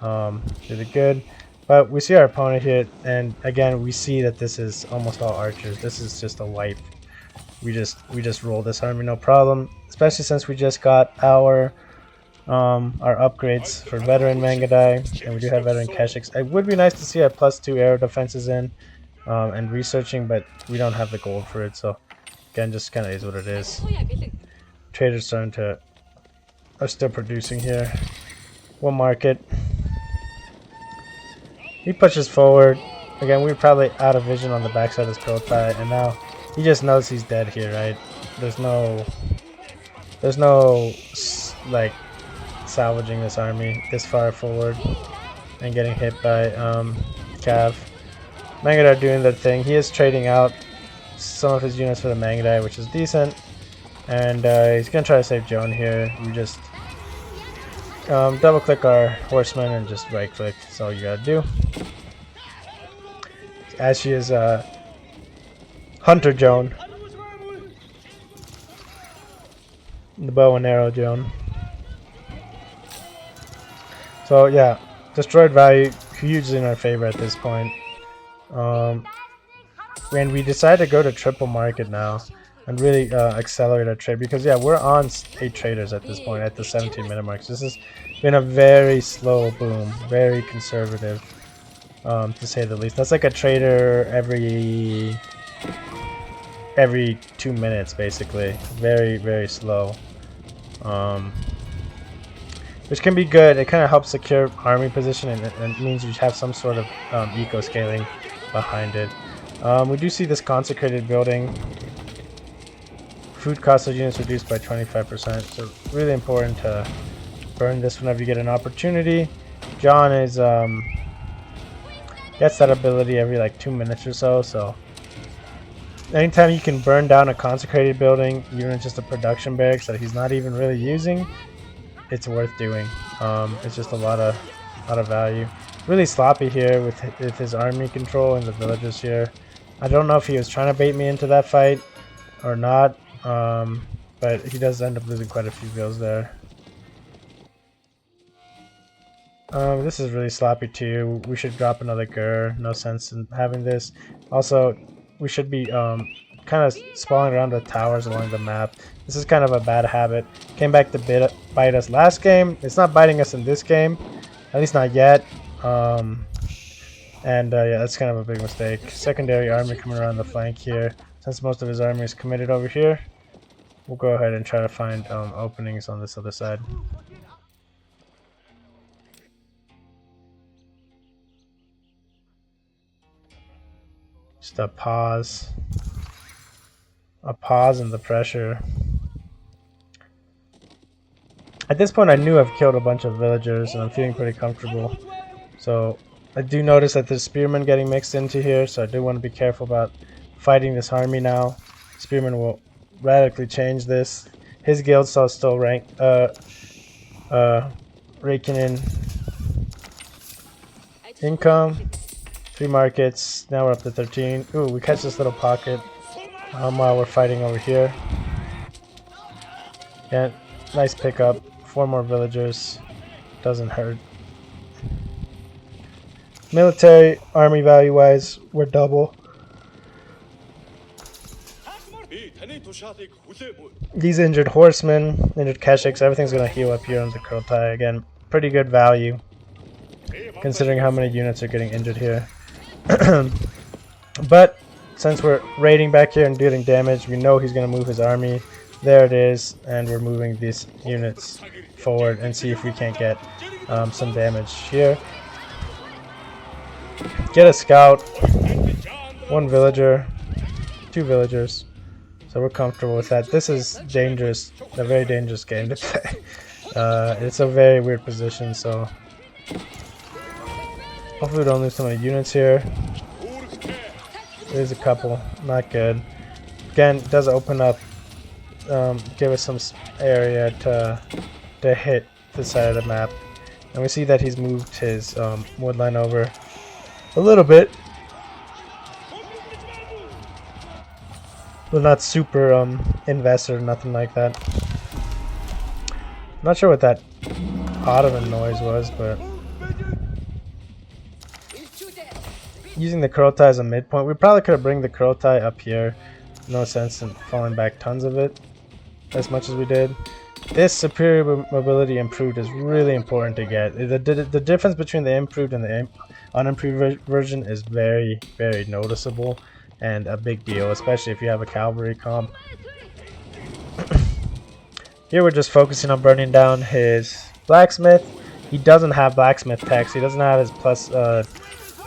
really good. But we see our opponent here, and again, we see that this is almost all archers. This is just a wipe. We just roll this army no problem. Especially since we just got our upgrades for veteran Mangudai, and we do have veteran Keshiks. It would be nice to see our +2 air defenses in and researching, but we don't have the gold for it, so again, just kind of is what it is. Traders are still producing here. One market. He pushes forward. Again, we were probably out of vision on the backside of this Kurultai, and now he just knows he's dead here, right? There's no like salvaging this army this far forward and getting hit by Cav. Mangudai doing their thing. He is trading out some of his units for the Mangudai, which is decent, and he's gonna try to save Joan here. We just double click our horseman and just right click. That's all you gotta do. As she is Hunter Joan, the bow and arrow Joan. So yeah, destroyed value hugely in our favor at this point. And we decided to go to triple market now and really accelerate our trade, because yeah, we're on 8 traders at this point at the 17-minute mark. So this has been a very slow boom, very conservative, to say the least. That's like a trader every 2 minutes basically. Very, very slow. Which can be good. It kind of helps secure army position, and it means you have some sort of eco scaling behind it. We do see this consecrated building. Food cost of units reduced by 25%, so really important to burn this whenever you get an opportunity. John is gets that ability every like 2 minutes or so, so anytime you can burn down a consecrated building, even just a production barracks that he's not even really using, it's worth doing. It's just a lot of value. Really sloppy here with his army control and the villagers here. I don't know if he was trying to bait me into that fight or not, but he does end up losing quite a few vills there. This is really sloppy too. We should drop another Gur. No sense in having this. Also, we should be kind of spawning around the towers along the map. This is kind of a bad habit. Came back to bite us last game. It's not biting us in this game, at least not yet. Yeah, that's kind of a big mistake. Secondary army coming around the flank here. Since most of his army is committed over here, we'll go ahead and try to find openings on this other side. Just a pause in the pressure. At this point I knew I've killed a bunch of villagers and I'm feeling pretty comfortable. So I do notice that there's spearmen getting mixed into here, so I do want to be careful about fighting this army now. Spearmen will radically change this. His guild still ranked raking in income. 3 markets, now we're up to 13. Ooh, we catch this little pocket while we're fighting over here. Yeah, nice pickup. 4 more villagers, doesn't hurt. Military, army value wise, we're double. These injured horsemen, injured Keshiks, everything's gonna heal up here on the Kurultai. Again, pretty good value considering how many units are getting injured here. But since we're raiding back here and dealing damage, we know he's going to move his army. There it is, and we're moving these units forward and see if we can't get some damage here. Get a scout, 1 villager, 2 villagers, so we're comfortable with that. This is dangerous, a very dangerous game to play. It's a very weird position, so hopefully we don't lose so many units here. There's a couple, not good. Again, it does open up, give us some area to hit the side of the map. And we see that he's moved his woodline over a little bit. But not super invested or nothing like that. Not sure what that Ottoman noise was, but using the Kurultai as a midpoint, we probably could have bring the Kurultai up here. No sense in falling back tons of it as much as we did. This superior mobility improved is really important to get. The difference between the improved and the unimproved version is very, very noticeable and a big deal, especially if you have a cavalry comp. Here we're just focusing on burning down his blacksmith. He doesn't have blacksmith tax. He doesn't have his plus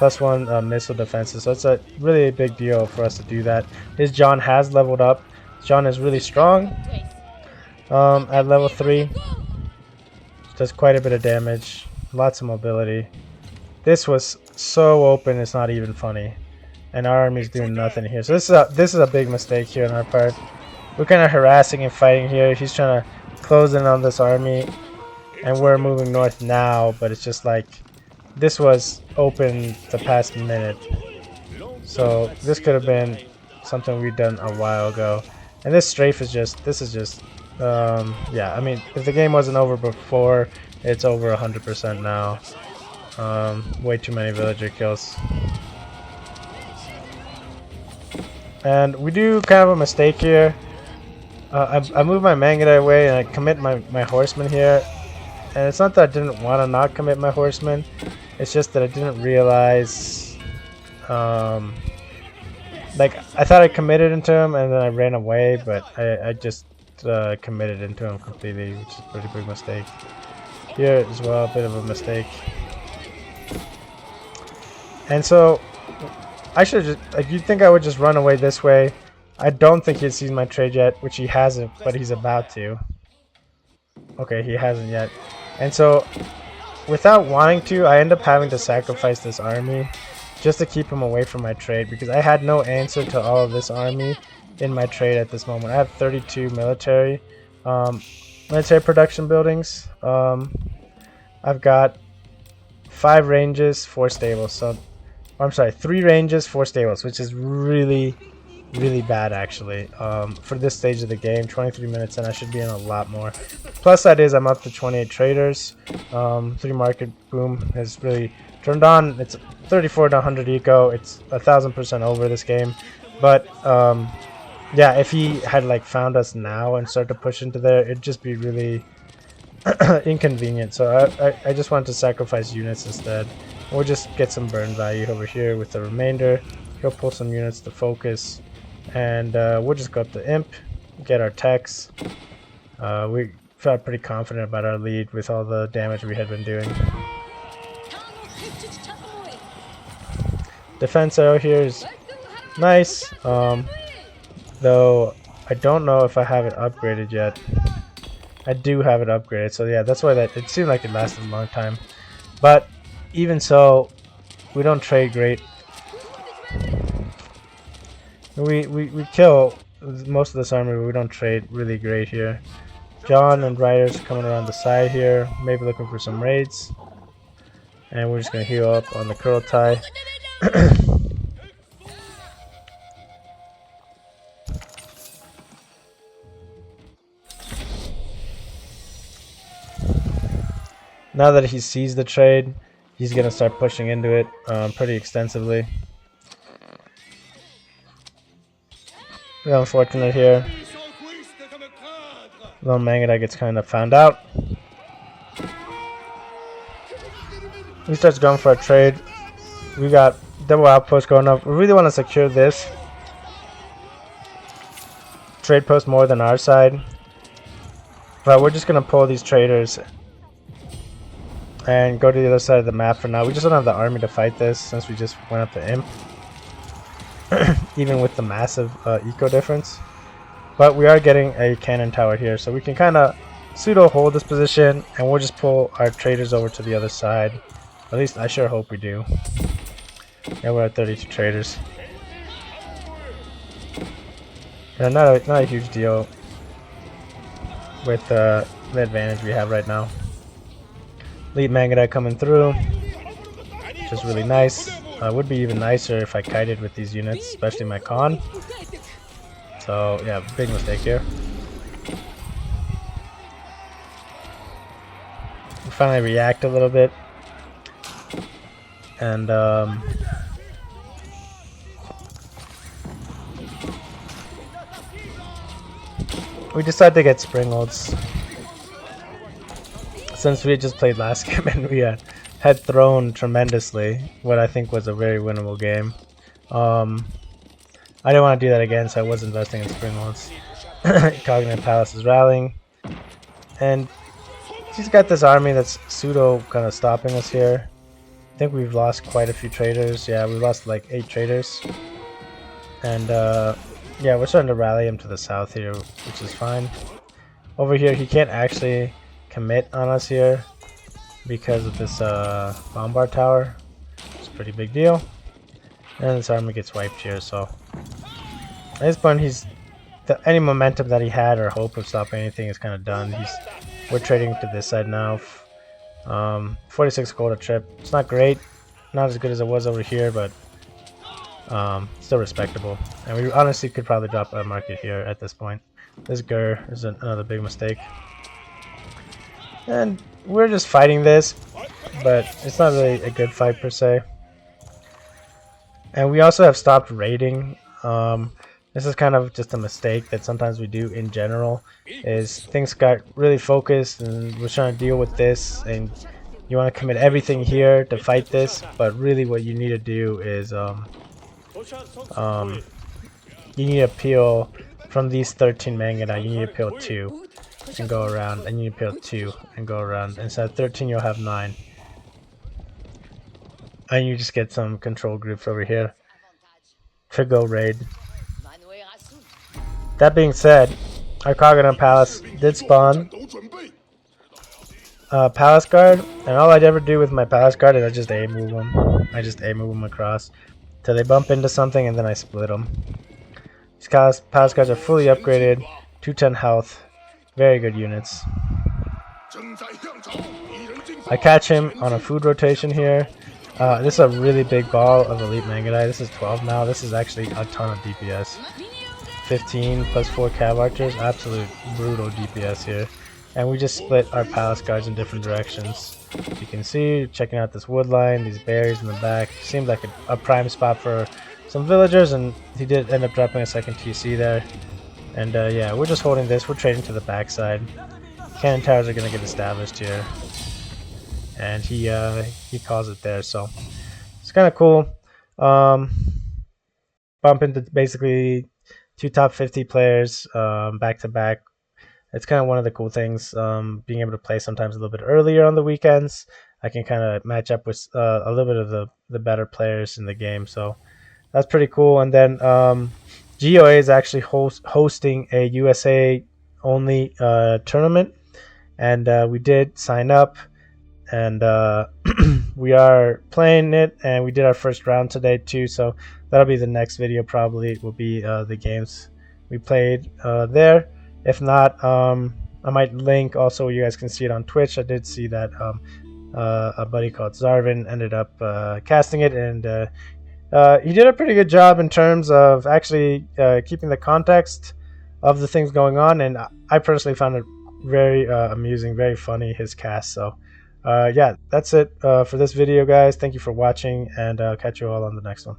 +1 missile defenses. So it's a really big deal for us to do that. His John has leveled up. John is really strong at level 3. Does quite a bit of damage. Lots of mobility. This was so open, it's not even funny. And our army's doing nothing here. So this is a big mistake here on our part. We're kind of harassing and fighting here. He's trying to close in on this army. And we're moving north now, but it's just like this was open the past minute. So this could have been something we'd done a while ago. And this strafe is just, yeah, I mean, if the game wasn't over before, it's over 100% now. Way too many villager kills. And we do kind of a mistake here. I move my Mangudai away and I commit my horseman here. And it's not that I didn't want to not commit my horseman. It's just that I didn't realize... like, I thought I committed into him and then I ran away, but I just committed into him completely, which is a pretty big mistake. Here as well, a bit of a mistake. And so, I should just, like, you'd think I would just run away this way. I don't think he's seen my trade yet, which he hasn't, but he's about to. Okay, he hasn't yet. And so, without wanting to, I end up having to sacrifice this army just to keep him away from my trade, because I had no answer to all of this army in my trade at this moment. I have 32 military production buildings. I've got 5 ranges, 4 stables. So, I'm sorry, 3 ranges, 4 stables, which is really bad actually. For this stage of the game, 23 minutes in, I should be in a lot more. Plus that is, I'm up to 28 traders. 3 market boom has really turned on. It's 34 to 100 eco. It's 1000% over this game. But yeah, if he had like found us now and started to push into there, it'd just be really inconvenient. So I just wanted to sacrifice units instead. We'll just get some burn value over here with the remainder. He'll pull some units to focus. And we'll just go up to Imp, get our techs. We felt pretty confident about our lead with all the damage we had been doing. Defense arrow here is nice, though I don't know if I have it upgraded yet. I do have it upgraded, so yeah, that's why it seemed like it lasted a long time. But even so, we don't trade great. We kill most of this army, but we don't trade really great here. John and riders coming around the side here, maybe looking for some raids. And we're just going to heal up on the curl tie. Now that he sees the trade, he's going to start pushing into it pretty extensively. Unfortunate here. Little Mangudai gets kind of found out. He starts going for a trade. We got double outpost going up. We really want to secure this trade post more than our side. But we're just going to pull these traders and go to the other side of the map for now. We just don't have the army to fight this since we just went up to Imp. Even with the massive eco difference. But we are getting a cannon tower here, so we can kind of pseudo hold this position, and we'll just pull our traders over to the other side. At least I sure hope we do. Yeah, we're at 32 traders. Yeah, not a huge deal with the advantage we have right now. Lead Mangudai coming through, which is really nice. Would be even nicer if I kited with these units, especially my con. So yeah, big mistake here. We finally react a little bit, and we decided to get Springolds since we had just played last game and we had thrown tremendously, what I think was a very winnable game. I didn't want to do that again, so I was investing in Springolds. Cognitive Palace is rallying, and he's got this army that's pseudo kind of stopping us here. think we've lost quite a few traders. Yeah, we lost like 8 traders. And yeah, we're starting to rally him to the south here, which is fine. Over here, he can't actually commit on us here because of this bombard tower. It's a pretty big deal. And this army gets wiped here, so at this point, any momentum that he had or hope of stopping anything is kind of done. We're trading to this side now. 46 gold a trip. It's not great, not as good as it was over here, but still respectable. And we honestly could probably drop a market here at this point. This Gur is another big mistake. And we're just fighting this, but it's not really a good fight per se. And we also have stopped raiding. This is kind of just a mistake that sometimes we do in general, is things got really focused and we're trying to deal with this, and you want to commit everything here to fight this, but really what you need to do is you need to peel from these 13 Mangana, you need to peel 2 and go around, and you need to peel 2 and go around. Instead of 13 you'll have 9. And you just get some control groups over here to go raid. That being said, our Kagana Palace did spawn Palace Guard, and all I'd ever do with my Palace Guard is I just A-move them. I just A-move them across till they bump into something, and then I split them. These Palace Guards are fully upgraded, 210 health, very good units. I catch him on a food rotation here. This is a really big ball of Elite Mangadai. This is 12 now. This is actually a ton of DPS. 15 plus 4 Cav Archers, absolute brutal DPS here. And we just split our Palace Guards in different directions. You can see, checking out this wood line, these berries in the back. Seemed like a prime spot for some villagers, and he did end up dropping a second TC there. And yeah, we're just holding this. We're trading to the backside. Cannon towers are going to get established here. And he calls it there, so it's kind of cool. Bump into basically 2 top 50 players back to back. It's kind of one of the cool things, being able to play sometimes a little bit earlier on the weekends. I can kind of match up with a little bit of the better players in the game, so that's pretty cool. And then GOA is actually hosting a USA only tournament, and we did sign up, and we are playing it, and we did our first round today too, so that'll be the next video. Probably will be the games we played there. If not, I might link also, you guys can see it on Twitch. I did see that a buddy called Zarvin ended up casting it, and he did a pretty good job in terms of actually keeping the context of the things going on, and I personally found it very amusing, very funny, his cast. So yeah, that's it for this video, guys. Thank you for watching, and I'll catch you all on the next one.